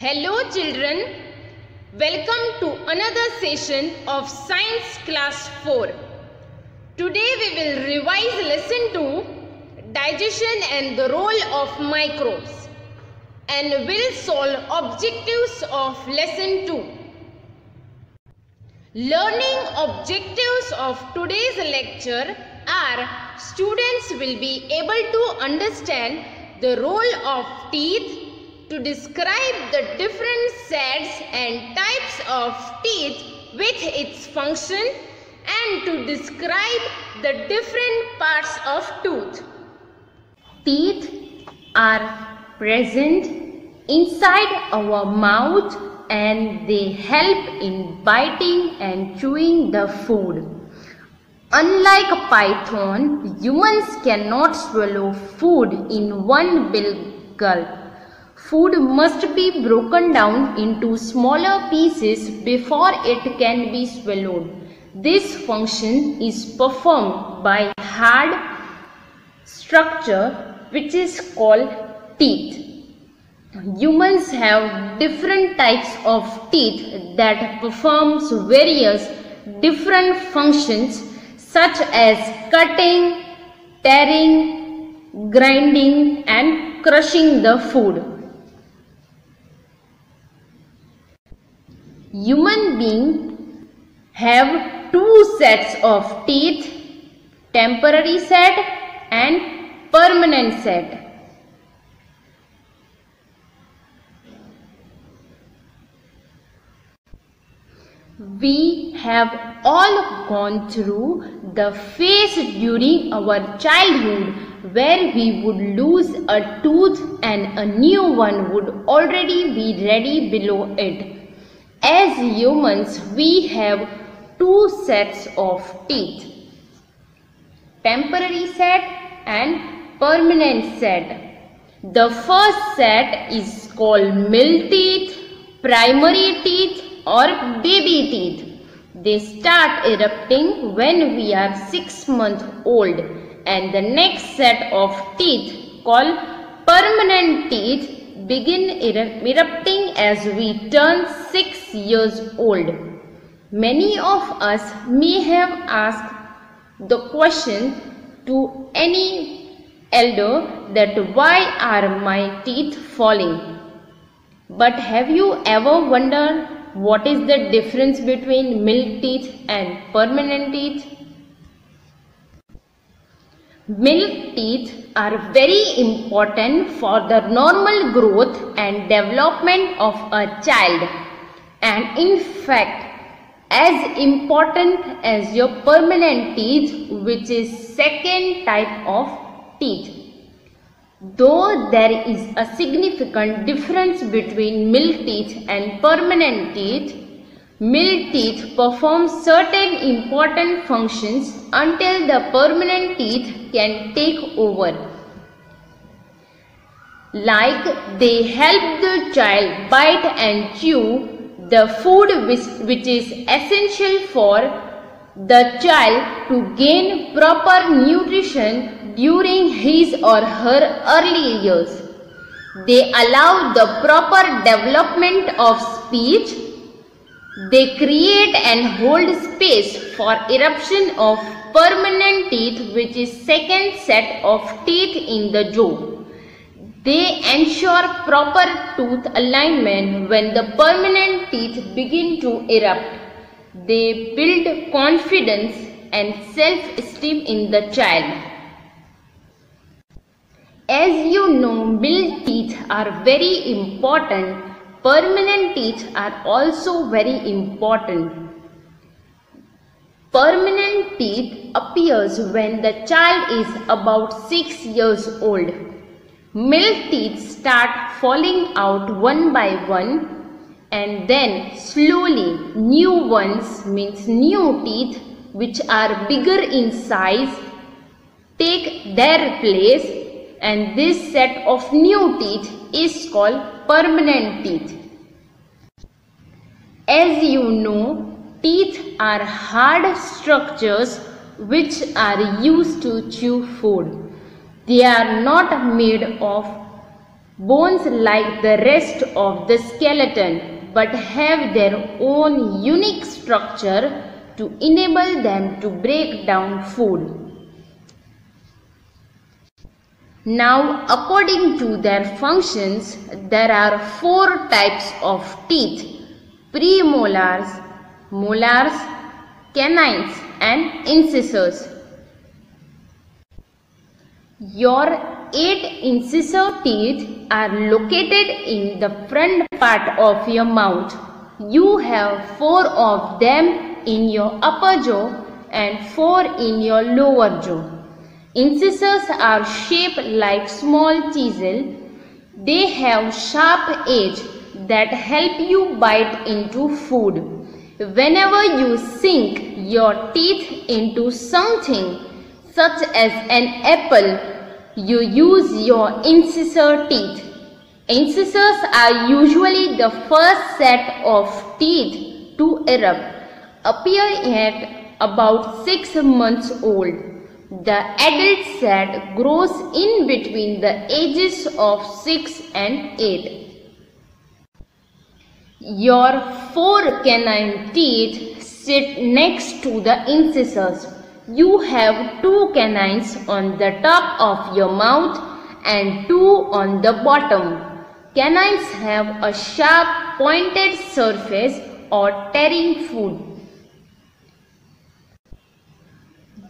Hello children, welcome to another session of Science Class 4. Today we will revise lesson 2, Digestion and the Role of Microbes, and will solve objectives of lesson 2. Learning objectives of today's lecture are: students will be able to understand the role of teeth, to describe the different sets and types of teeth with its function, and to describe the different parts of tooth. Teeth are present inside our mouth and they help in biting and chewing the food. Unlike a python, humans cannot swallow food in one big gulp. Food must be broken down into smaller pieces before it can be swallowed. This function is performed by hard structure which is called teeth. Humans have different types of teeth that performs various different functions such as cutting, tearing, grinding and crushing the food. Human beings have two sets of teeth, temporary set and permanent set. We have all gone through the phase during our childhood where we would lose a tooth and a new one would already be ready below it. As humans, we have two sets of teeth, temporary set and permanent set. The first set is called milk teeth, primary teeth or baby teeth. They start erupting when we are 6 months old, and the next set of teeth called permanent teeth begin erupting as we turn 6 years old. Many of us may have asked the question to any elder that why are my teeth falling? But have you ever wondered what is the difference between milk teeth and permanent teeth? Milk teeth are very important for the normal growth and development of a child, and in fact as important as your permanent teeth, which is second type of teeth. Though there is a significant difference between milk teeth and permanent teeth, milk teeth perform certain important functions until the permanent teeth can take over. Like they help the child bite and chew the food which is essential for the child to gain proper nutrition during his or her early years. They allow the proper development of speech. They create and hold space for eruption of permanent teeth, which is second set of teeth in the jaw. They ensure proper tooth alignment when the permanent teeth begin to erupt. They build confidence and self-esteem in the child. As you know, milk teeth are very important. Permanent teeth are also very important. Permanent teeth appears when the child is about 6 years old. Milk teeth start falling out one by one, and then slowly new ones, means new teeth which are bigger in size, take their place, and this set of new teeth is called permanent teeth. As you know, teeth are hard structures which are used to chew food. They are not made of bones like the rest of the skeleton, but have their own unique structure to enable them to break down food. Now, according to their functions, there are 4 types of teeth: premolars, molars, canines and incisors. Your 8 incisor teeth are located in the front part of your mouth. You have 4 of them in your upper jaw and 4 in your lower jaw. Incisors are shaped like small chisel. They have sharp edge that help you bite into food. Whenever you sink your teeth into something such as an apple, you use your incisor teeth. Incisors are usually the first set of teeth to erupt, appearing at about 6 months old. The adult set grows in between the ages of 6 and 8. Your 4 canine teeth sit next to the incisors. You have 2 canines on the top of your mouth and 2 on the bottom. Canines have a sharp pointed surface or tearing food.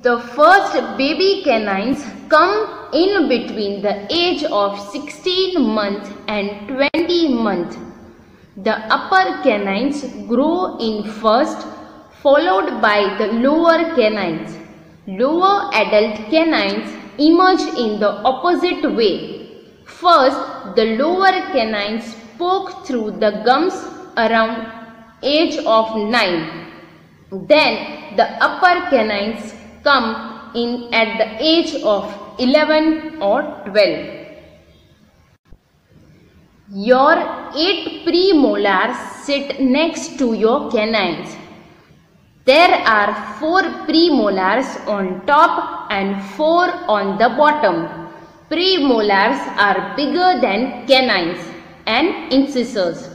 The first baby canines come in between the age of 16 months and 20 months. The upper canines grow in first, followed by the lower canines. Lower adult canines emerge in the opposite way. First, the lower canines poke through the gums around age of 9. Then the upper canines come in at the age of 11 or 12. Your 8 premolars sit next to your canines. There are 4 premolars on top and 4 on the bottom. Premolars are bigger than canines and incisors.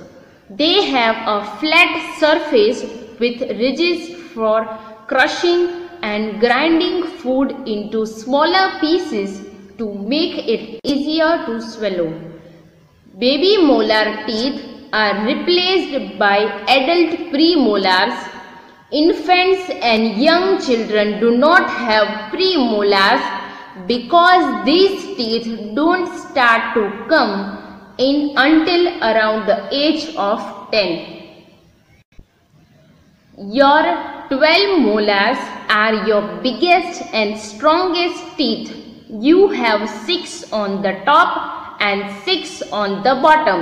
They have a flat surface with ridges for crushing and grinding food into smaller pieces to make it easier to swallow. Baby molar teeth are replaced by adult premolars. Infants and young children do not have premolars because these teeth don't start to come in until around the age of 10. Your 12 molars are your biggest and strongest teeth. You have 6 on the top and 6 on the bottom.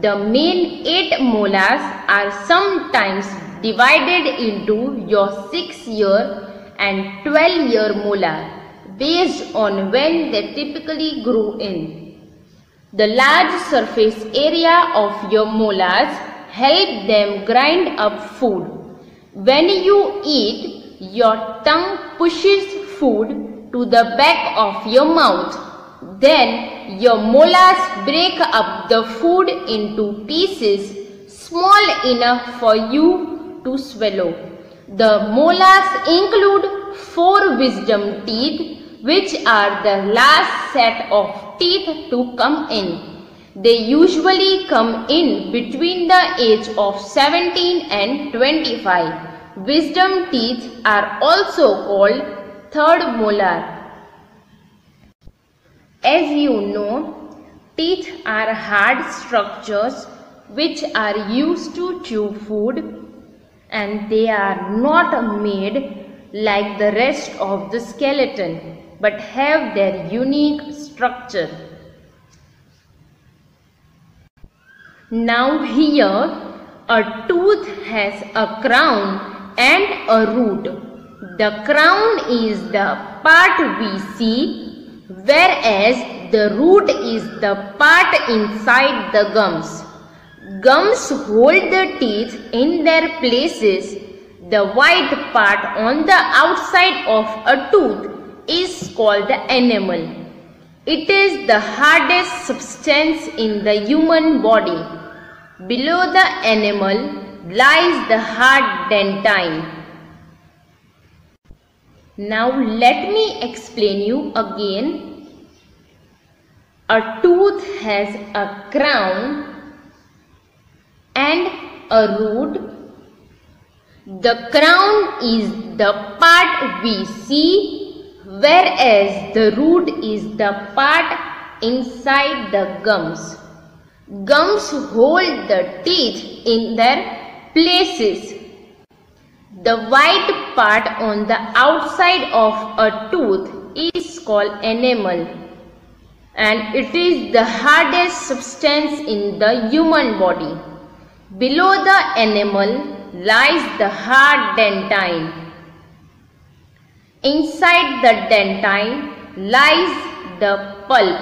The main 8 molars are sometimes divided into your 6-year and 12-year molar based on when they typically grow in. The large surface area of your molars help them grind up food. When you eat, your tongue pushes food to the back of your mouth. Then your molars break up the food into pieces small enough for you to swallow. The molars include 4 wisdom teeth, which are the last set of teeth to come in. They usually come in between the age of 17 and 25. Wisdom teeth are also called third molar. As you know, teeth are hard structures which are used to chew food, and they are not made like the rest of the skeleton but have their unique structure. Now here, a tooth has a crown and a root. The crown is the part we see, whereas the root is the part inside the gums. Gums hold the teeth in their places. The white part on the outside of a tooth is called the enamel. It is the hardest substance in the human body. Below the enamel lies the hard dentine. Now let me explain you again. A tooth has a crown and a root. The crown is the part we see, whereas the root is the part inside the gums. Gums hold the teeth in their places. The white part on the outside of a tooth is called enamel, and it is the hardest substance in the human body. Below the enamel lies the hard dentine. Inside the dentine lies the pulp.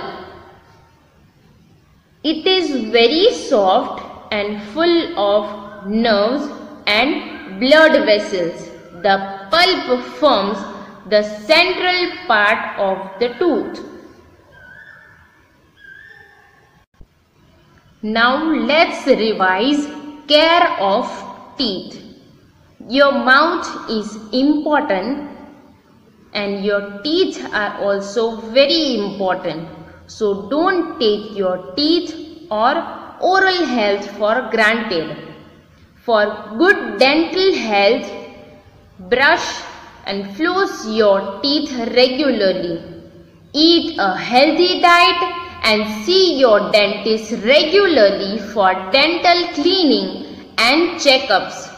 It is very soft and full of nerves and blood vessels. The pulp forms the central part of the tooth. Now let's revise care of teeth. Your mouth is important and your teeth are also very important. So don't take your teeth or oral health for granted. For good dental health, brush and floss your teeth regularly. Eat a healthy diet and see your dentist regularly for dental cleaning and checkups.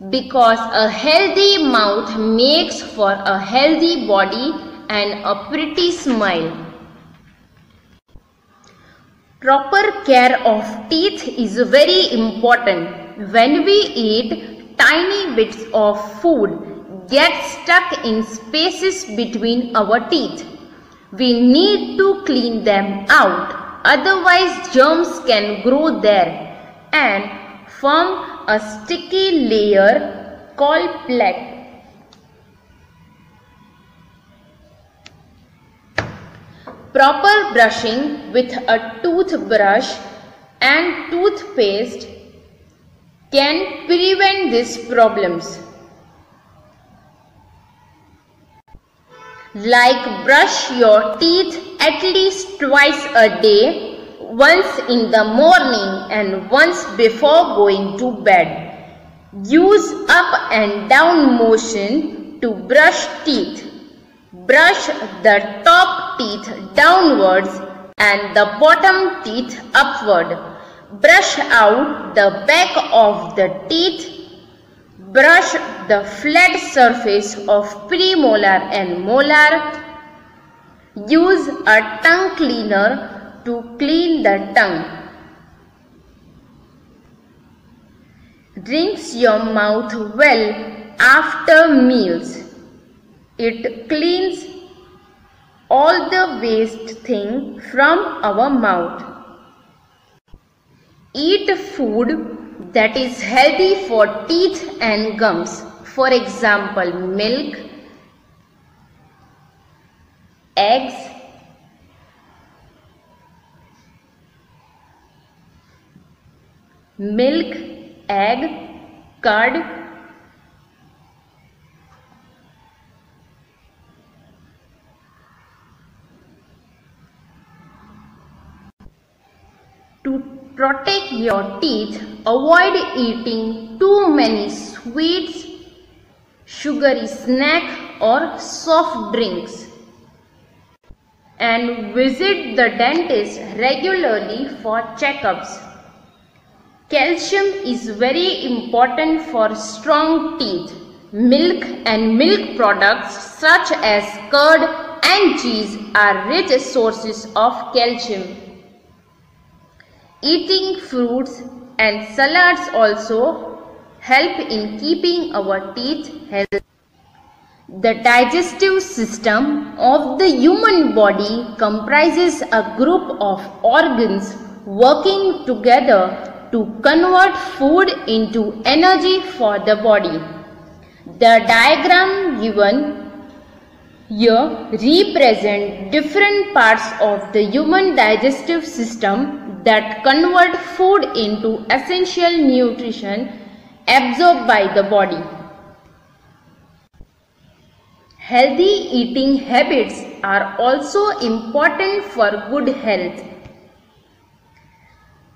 Because a healthy mouth makes for a healthy body and a pretty smile. Proper care of teeth is very important. When we eat, tiny bits of food get stuck in spaces between our teeth. We need to clean them out, otherwise germs can grow there and form a sticky layer called plaque. Proper brushing with a toothbrush and toothpaste can prevent these problems. Like brush your teeth at least twice a day, once in the morning and once before going to bed. Use up and down motion to brush teeth. Brush the top teeth downwards and the bottom teeth upward. Brush out the back of the teeth. Brush the flat surface of premolar and molar. Use a tongue cleaner to clean the tongue. Rinse your mouth well after meals. It cleans all the waste thing from our mouth. Eat food that is healthy for teeth and gums. For example, milk, eggs, egg, curd, to protect your teeth, avoid eating too many sweets, sugary snack or soft drinks. And visit the dentist regularly for checkups. Calcium is very important for strong teeth. Milk and milk products such as curd and cheese are rich sources of calcium. Eating fruits and salads also help in keeping our teeth healthy. The digestive system of the human body comprises a group of organs working together to convert food into energy for the body. The diagram given here represent different parts of the human digestive system that convert food into essential nutrition absorbed by the body. Healthy eating habits are also important for good health.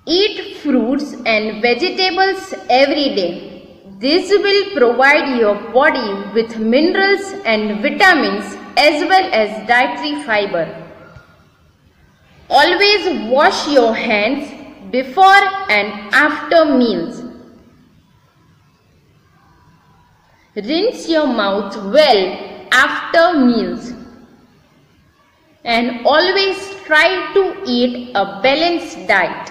Eat fruits and vegetables every day. This will provide your body with minerals and vitamins as well as dietary fiber. Always wash your hands before and after meals. Rinse your mouth well after meals. And always try to eat a balanced diet.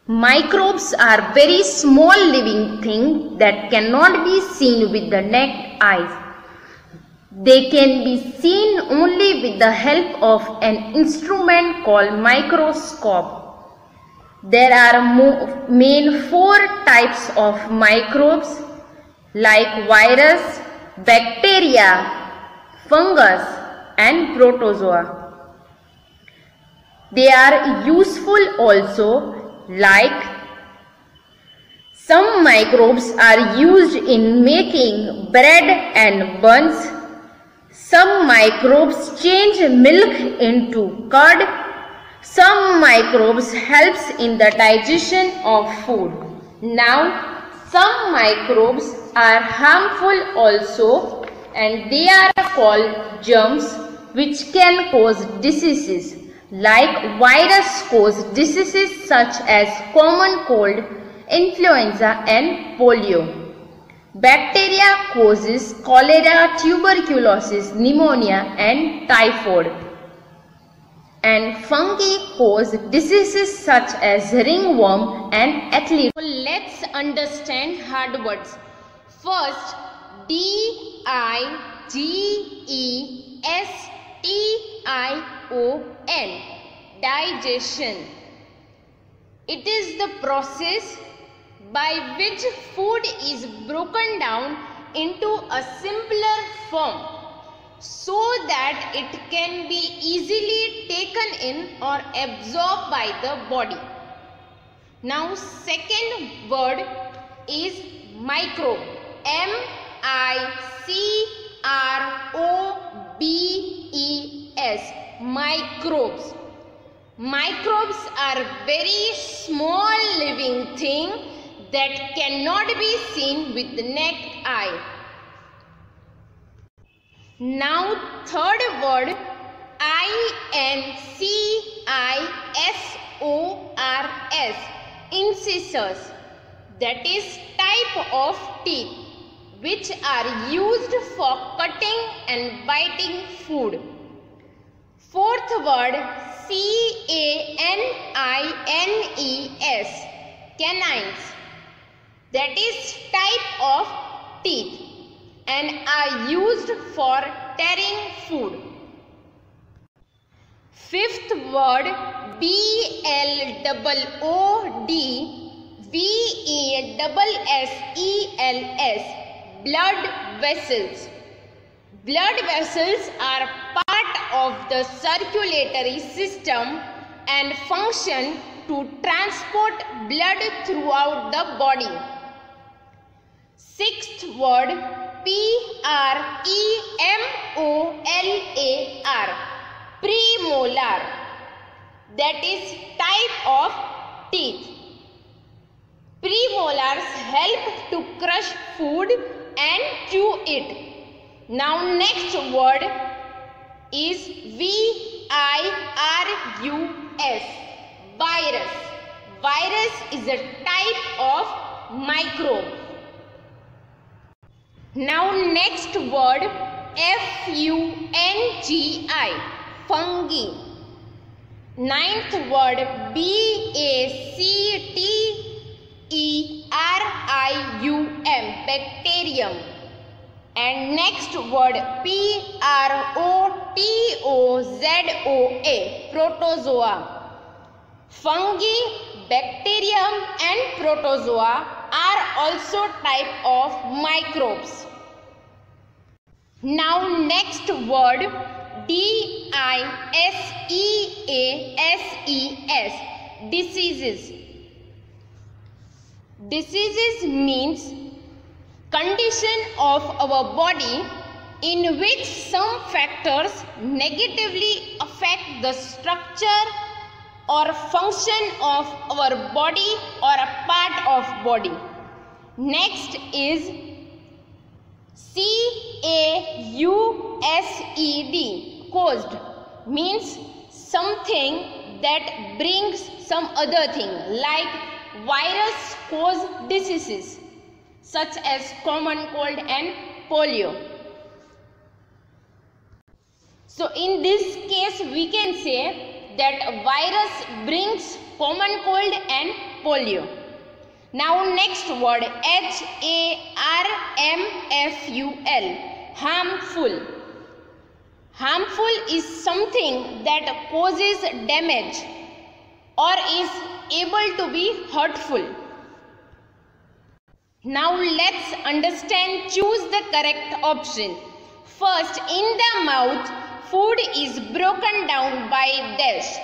Microbes are very small living things that cannot be seen with the naked eyes. They can be seen only with the help of an instrument called microscope. There are main 4 types of microbes like virus, bacteria, fungus and protozoa. They are useful also, like some microbes are used in making bread and buns. Some microbes change milk into curd. Some microbes helps in the digestion of food. Now, some microbes are harmful also, and they are called germs, which can cause diseases. Like virus cause diseases such as common cold, influenza and polio. Bacteria causes cholera, tuberculosis, pneumonia and typhoid. And fungi cause diseases such as ringworm and athlete's. So let's understand hard words. First, digestion. Digestion. It is the process by which food is broken down into a simpler form so that it can be easily taken in or absorbed by the body. Now, second word is microbe. M-I-C-R-O-B-E-S. Microbes. Microbes are very small living thing that cannot be seen with the naked eye. Now, third word, incisors. Incisors. That is type of teeth which are used for cutting and biting food. Fourth word, canines. Canines. That is type of teeth and are used for tearing food. Fifth word, blood. Blood vessels. Blood vessels are part of the circulatory system and function to transport blood throughout the body. Sixth word, premolar. Premolar. That is type of teeth. Premolars help to crush food and chew it. Now next word is virus. Virus. Virus is a type of microbe. Now next word, fungi. Fungi. Ninth word, bacterium. Bacterium. And next word, protozoa. Protozoa. Fungi, bacterium and protozoa are also type of microbes. Now next word, diseases, diseases. Diseases means condition of our body in which some factors negatively affect the structure or function of our body or a part of body. Next is caused, caused means something that brings some other thing, like virus cause diseases such as common cold and polio. So in this case we can say that virus brings common cold and polio. Now next word, harmful, harmful. Harmful is something that causes damage or is able to be hurtful. Now let's understand, choose the correct option. First, in the mouth, food is broken down by dash.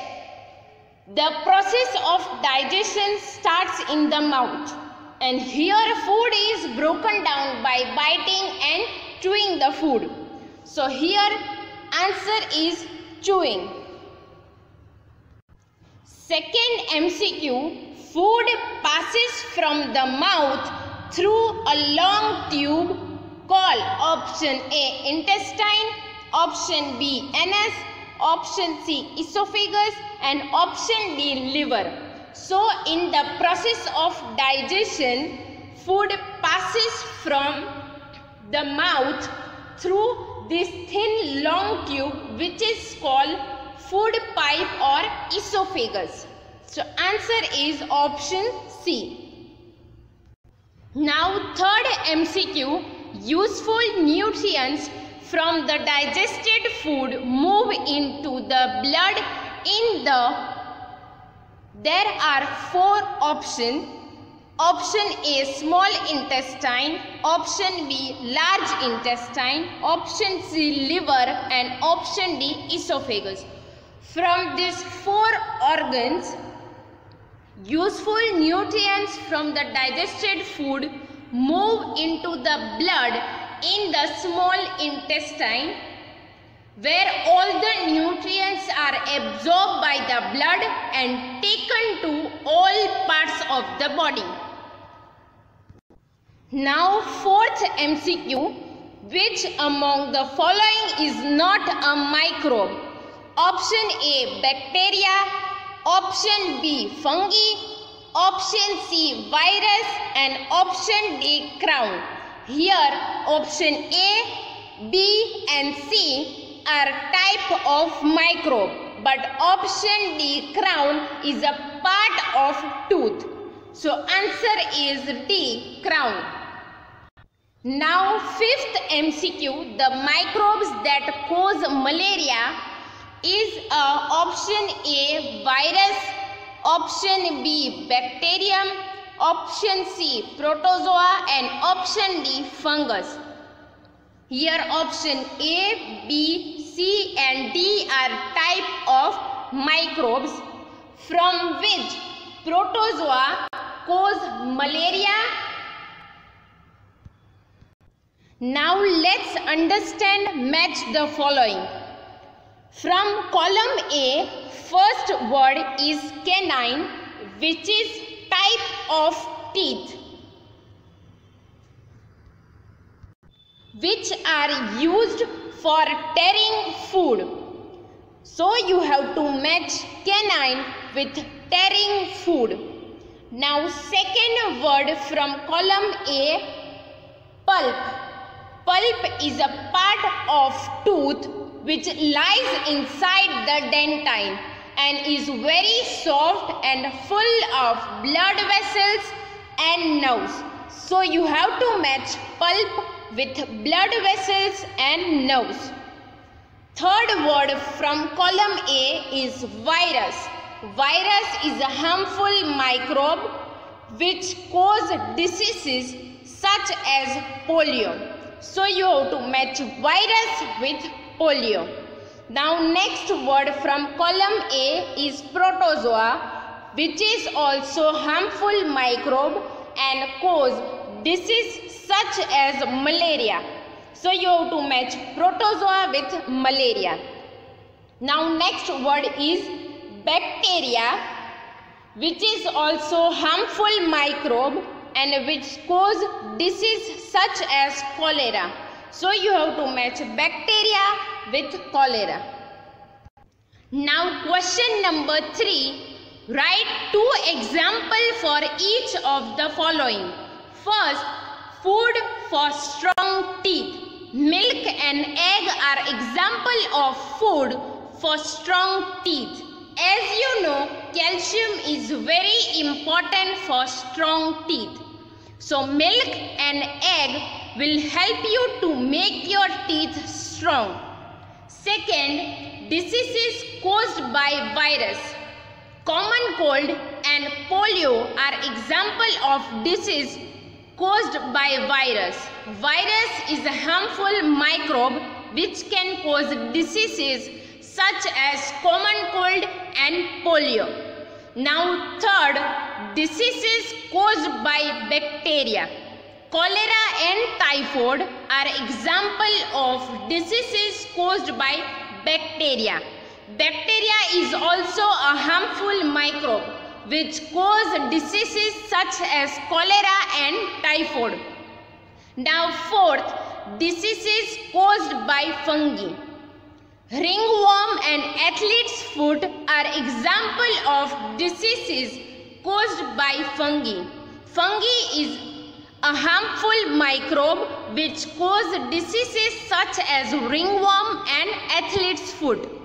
The process of digestion starts in the mouth, and here food is broken down by biting and chewing the food. So here answer is chewing. Second MCQ, food passes from the mouth through a long tube called option A intestine, option B anus, option C esophagus and option D liver. So in the process of digestion, food passes from the mouth through this thin long tube which is called food pipe or esophagus. So answer is option C. Now third MCQ, useful nutrients from the digested food move into the blood there are four options. Option A small intestine, option B large intestine, option C liver and option D esophagus. From these four organs, useful nutrients from the digested food move into the blood in the small intestine, where all the nutrients are absorbed by the blood and taken to all parts of the body. Now fourth MCQ, which among the following is not a microbe? Option A bacteria, option B fungi, option C virus and option D crown. Here option A, B and C are type of microbe, but option D crown is a part of tooth. So answer is D crown. Now fifth MCQ, the microbes that cause malaria is option A virus, option B bacterium, option C protozoa and option D fungus. Here option A, B, C and D are type of microbes from which protozoa cause malaria. Now let's understand, match the following. From column A, first word is canine, which is type of teeth, which are used for tearing food. So you have to match canine with tearing food. Now second word from column A, pulp. Pulp is a part of tooth which lies inside the dentine and is very soft and full of blood vessels and nerves. So you have to match pulp with blood vessels and nerves. Third word from column A is virus. Virus is a harmful microbe which cause diseases such as polio. So you have to match virus with polio. Now next word from column A is protozoa, which is also harmful microbe and cause disease such as malaria. So you have to match protozoa with malaria. Now next word is bacteria, which is also harmful microbe and which cause disease such as cholera. So you have to match bacteria with cholera. Now question number 3. Write 2 examples for each of the following. First, food for strong teeth. Milk and egg are example of food for strong teeth. As you know, calcium is very important for strong teeth. So milk and egg will help you to make your teeth strong. Second, diseases caused by virus. Common cold and polio are example of disease caused by virus. Virus is a harmful microbe which can cause diseases such as common cold and polio. Now third, diseases caused by bacteria. Cholera and typhoid are example of diseases caused by bacteria. Bacteria is also a harmful microbe which cause diseases such as cholera and typhoid. Now fourth, diseases caused by fungi. Ringworm and athlete's foot are example of diseases caused by fungi. Fungi is a harmful microbe which cause diseases such as ringworm and athlete's foot.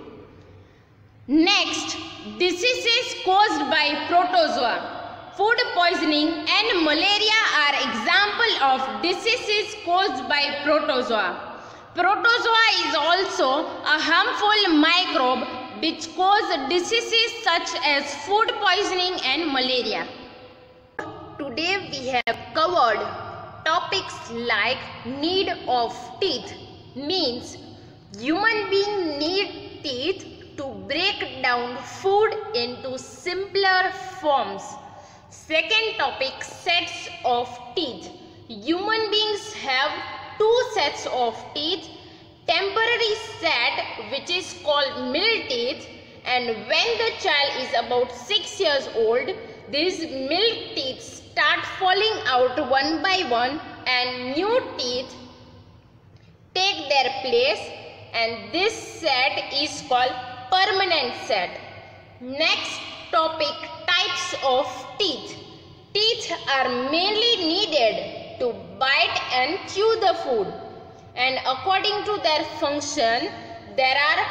Next, diseases caused by protozoa. Food poisoning and malaria are example of diseases caused by protozoa. Protozoa is also a harmful microbe which cause diseases such as food poisoning and malaria. Today we have covered topics like need of teeth, means human being need teeth to break down food into simpler forms. Second topic, sets of teeth. Human beings have 2 sets of teeth, temporary set which is called middle teeth, and when the child is about 6 years old, these middle teeth start falling out one by one and new teeth take their place, and this set is called permanent set. Next topic, types of teeth. Teeth are mainly needed to bite and chew the food, and according to their function there are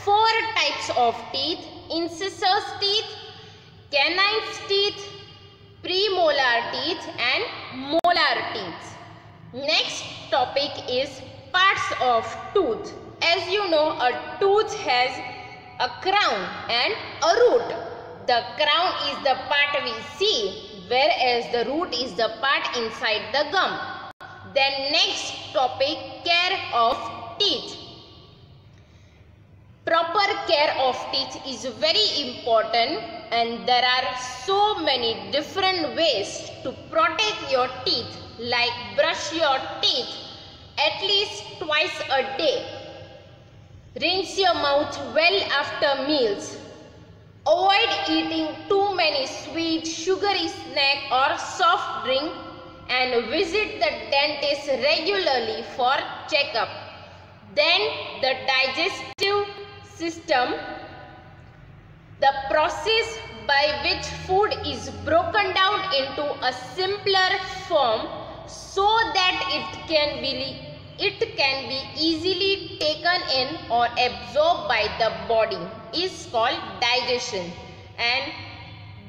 4 types of teeth: incisors teeth, canine's teeth, premolar teeth and molar teeth. Next topic is parts of tooth. As you know, a tooth has a crown and a root. The crown is the part we see, whereas the root is the part inside the gum. Then next topic, care of teeth. Proper care of teeth is very important, and there are so many different ways to protect your teeth, like brush your teeth at least twice a day. Rinse your mouth well after meals. Avoid eating too many sweet, sugary snack or soft drink, and visit the dentist regularly for checkup. Then the digestive system, the process by which food is broken down into a simpler form so that it can be easily taken in or absorbed by the body, is called digestion. And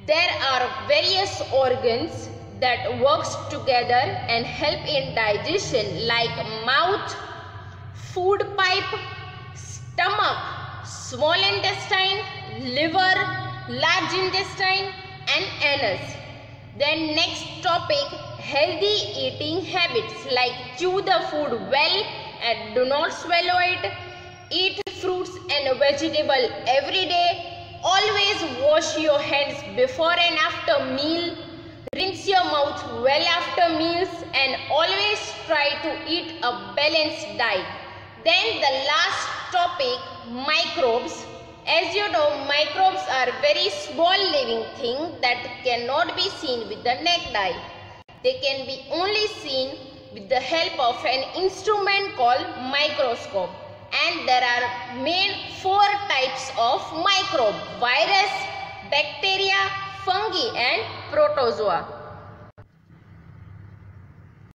there are various organs that works together and help in digestion, like mouth, food pipe, stomach, small intestine, liver, large intestine and anus. Then next topic, healthy eating habits like chew the food well and do not swallow it. Eat fruits and vegetables every day. Always wash your hands before and after meal. Rinse your mouth well after meals and always try to eat a balanced diet. Then the last topic, microbes. As you know, microbes are very small living things that cannot be seen with the naked eye. They can be only seen with the help of an instrument called microscope. And there are main 4 types of microbe: virus, bacteria, fungi and protozoa.